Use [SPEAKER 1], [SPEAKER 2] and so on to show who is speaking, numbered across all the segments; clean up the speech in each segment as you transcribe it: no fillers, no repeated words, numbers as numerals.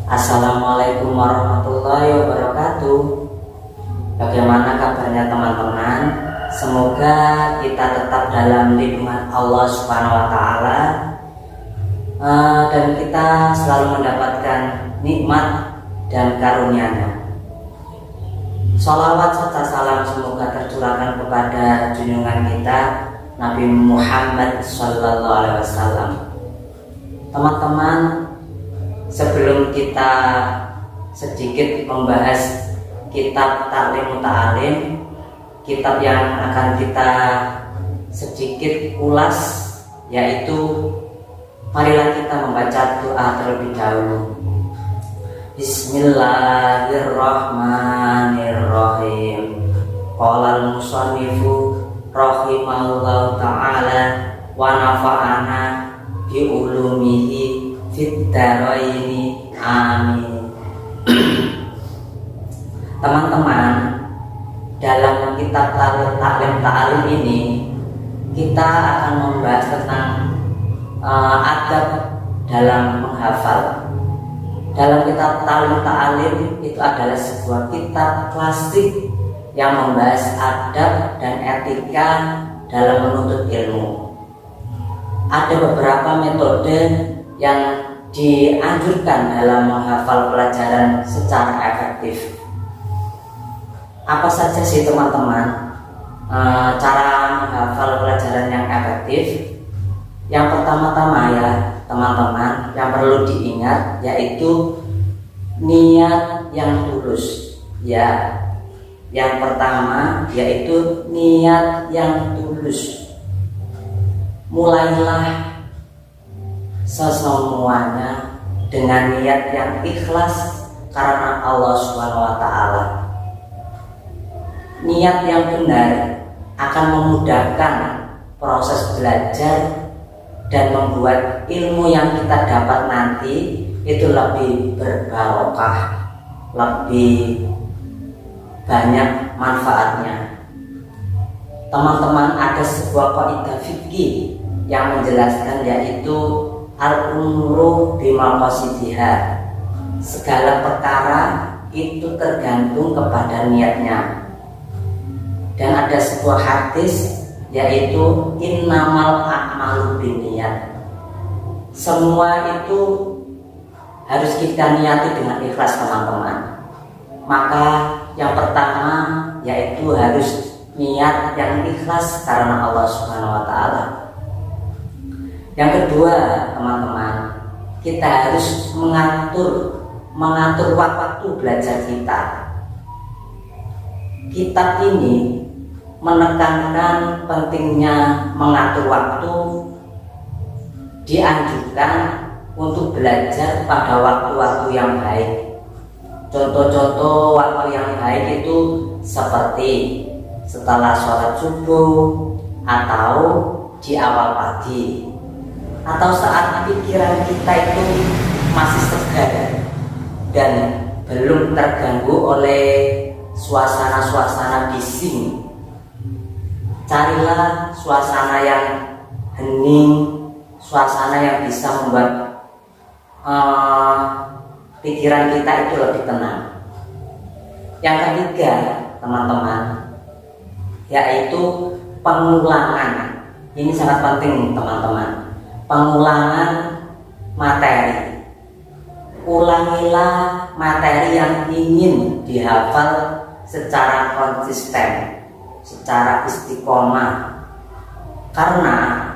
[SPEAKER 1] Assalamualaikum warahmatullahi wabarakatuh. Bagaimana kabarnya teman-teman? Semoga kita tetap dalam lindungan Allah Subhanahu wa Ta'ala, dan kita selalu mendapatkan nikmat dan karunia-Nya. Sholawat serta salam semoga tercurahkan kepada junjungan kita Nabi Muhammad SAW. Teman-teman, sebelum kita sedikit membahas kitab Ta'lim Muta'alim, kitab yang akan kita sedikit ulas, yaitu marilah kita membaca doa terlebih dahulu. Bismillahirrahmanirrahim. Qala al-musannifu rahimahullahu ta'ala wa nafa'ana bi ulumihi fid dharaini amin. Teman-teman, dalam kitab Ta'lim Ta'alim ini kita akan membahas tentang adab dalam menghafal. Dalam kitab Ta'lim Ta'alim itu adalah sebuah kitab klasik yang membahas adab dan etika dalam menuntut ilmu. Ada beberapa metode yang dianjurkan dalam menghafal pelajaran secara efektif. Apa saja sih teman-teman cara menghafal pelajaran yang efektif? Yang pertama-tama ya teman-teman, yang perlu diingat yaitu niat yang tulus. Ya, yang pertama yaitu niat yang tulus. Mulailah sesemuanya dengan niat yang ikhlas karena Allah Subhanahu wa Ta'ala. Niat yang benar akan memudahkan proses belajar dan membuat ilmu yang kita dapat nanti itu lebih berbarokah, lebih banyak manfaatnya. Teman-teman, ada sebuah kaidah fikih yang menjelaskan, yaitu al-umuru bimaqasidiha. Segala perkara itu tergantung kepada niatnya. Dan ada sebuah hadis, yaitu innamal a'malu binniyat. Semua itu harus kita niati dengan ikhlas teman-teman. Maka yang pertama yaitu harus niat yang ikhlas karena Allah Subhanahu wa Ta'ala. Yang kedua teman-teman, kita harus mengatur waktu belajar kita. Kitab ini menekankan pentingnya mengatur waktu. Dianjurkan untuk belajar pada waktu-waktu yang baik. Contoh-contoh waktu yang baik itu seperti setelah sholat subuh, atau di awal pagi, atau saat pikiran kita itu masih segar dan belum terganggu oleh suasana-suasana bising. Carilah suasana yang hening, suasana yang bisa membuat pikiran kita itu lebih tenang. Yang ketiga teman-teman, yaitu pengulangan. Ini sangat penting teman-teman. Pengulangan materi. Ulangilah materi yang ingin dihafal secara konsisten, secara istiqomah. Karena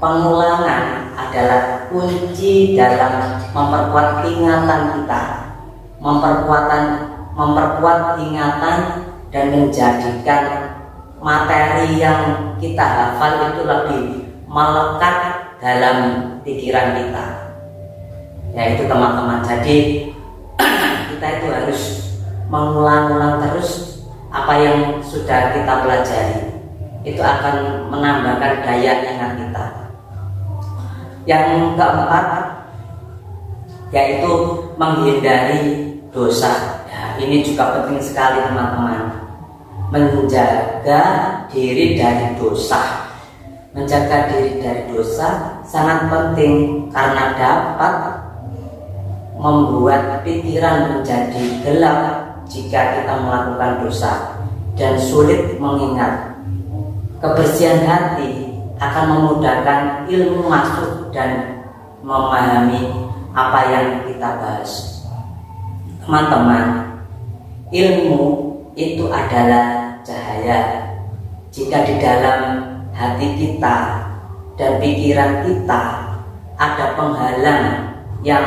[SPEAKER 1] pengulangan adalah kunci dalam memperkuat ingatan kita, memperkuat ingatan dan menjadikan materi yang kita hafal itu lebih melekat dalam pikiran kita. Yaitu teman-teman, jadi kita itu harus mengulang-ulang terus apa yang sudah kita pelajari. Itu akan menambahkan daya ingat kita. Yang keempat yaitu menghindari dosa. Ya, ini juga penting sekali teman-teman. Menjaga diri dari dosa. Menjaga diri dari dosa sangat penting karena dapat membuat pikiran menjadi gelap jika kita melakukan dosa dan sulit mengingat. Kebersihan hati akan memudahkan ilmu masuk dan memahami apa yang kita bahas. Teman-teman, ilmu itu adalah cahaya. Jika di dalam hati kita dan pikiran kita ada penghalang yang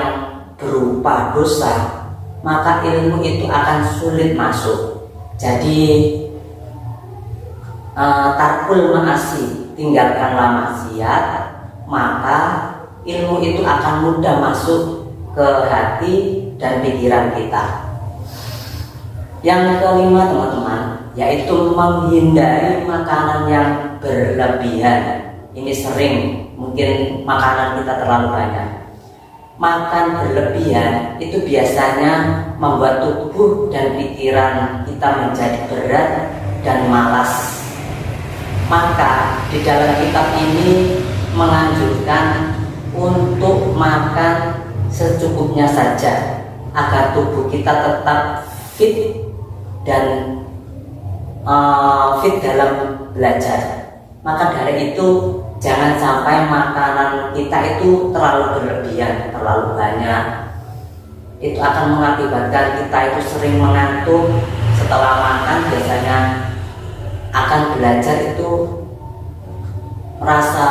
[SPEAKER 1] berupa dosa, maka ilmu itu akan sulit masuk. Jadi tarkul ma'asi, tinggalkanlah maksiat, maka ilmu itu akan mudah masuk ke hati dan pikiran kita. Yang kelima teman-teman, yaitu menghindari makanan yang berlebihan. Ini sering, mungkin makanan kita terlalu banyak. Makan berlebihan itu biasanya membuat tubuh dan pikiran kita menjadi berat dan malas. Maka di dalam kitab ini menganjurkan untuk makan secukupnya saja agar tubuh kita tetap fit dan fit dalam belajar. Maka dari itu jangan sampai makanan kita itu terlalu berlebihan, terlalu banyak. Itu akan mengakibatkan kita itu sering mengantuk. Setelah makan biasanya akan belajar itu merasa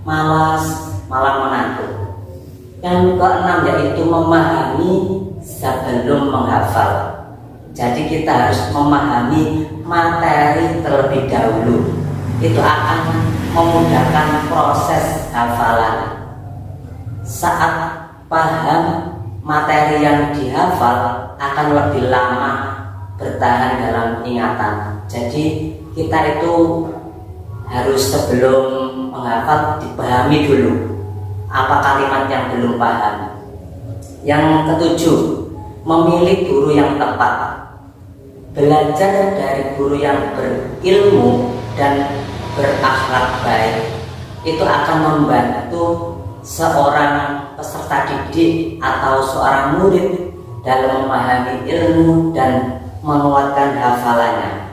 [SPEAKER 1] malas, malah mengantuk. Yang keenam yaitu memahami sebelum menghafal. Jadi kita harus memahami materi terlebih dahulu. Itu akan memudahkan proses hafalan. Saat paham materi yang dihafal akan lebih lama bertahan dalam ingatan. Jadi kita itu harus sebelum menghafal dipahami dulu apa kalimat yang belum paham. Yang ketujuh, memilih guru yang tepat. Belajar dari guru yang berilmu dan berakhlak baik itu akan membantu seorang peserta didik atau seorang murid dalam memahami ilmu dan menguatkan hafalannya.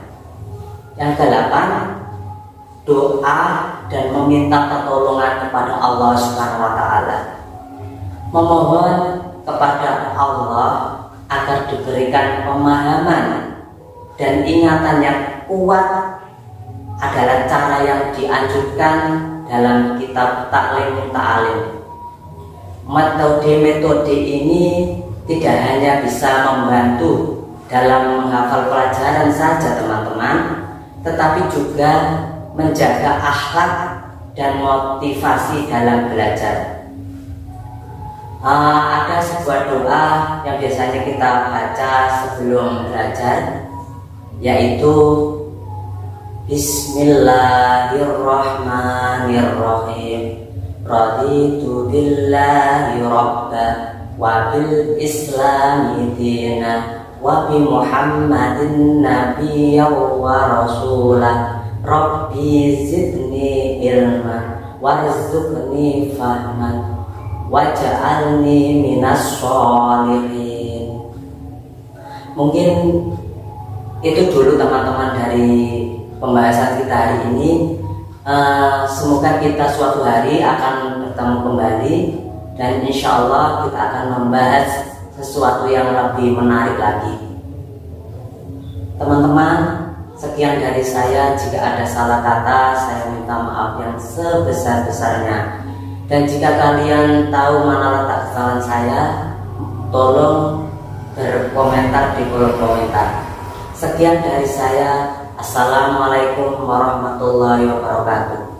[SPEAKER 1] Yang kedelapan, doa dan meminta pertolongan kepada Allah Subhanahu wa taala. Memohon kepada Allah agar diberikan pemahaman dan ingatan yang kuat adalah cara yang dianjurkan dalam kitab Ta'lim Ta'alim. Metode ini tidak hanya bisa membantu dalam menghafal pelajaran saja teman-teman, tetapi juga menjaga akhlak dan motivasi dalam belajar. Ada sebuah doa yang biasanya kita baca sebelum belajar, yaitu Bismillahirrahmanirrahim. Raditu billahi rabba wa bil islami dina wa bi Muhammadin nabiyyan wa rasulah. Rabbi zidni ilman warzuqni fahman waj'alni minas sholihin. Mungkin itu dulu teman-teman dari pembahasan kita hari ini. Semoga kita suatu hari akan bertemu kembali dan insya Allah kita akan membahas sesuatu yang lebih menarik lagi. Teman-teman, sekian dari saya. Jika ada salah kata, saya minta maaf yang sebesar-besarnya. Dan jika kalian tahu mana letak kesalahan saya, tolong berkomentar di kolom komentar. Sekian dari saya. Assalamualaikum warahmatullahi wabarakatuh.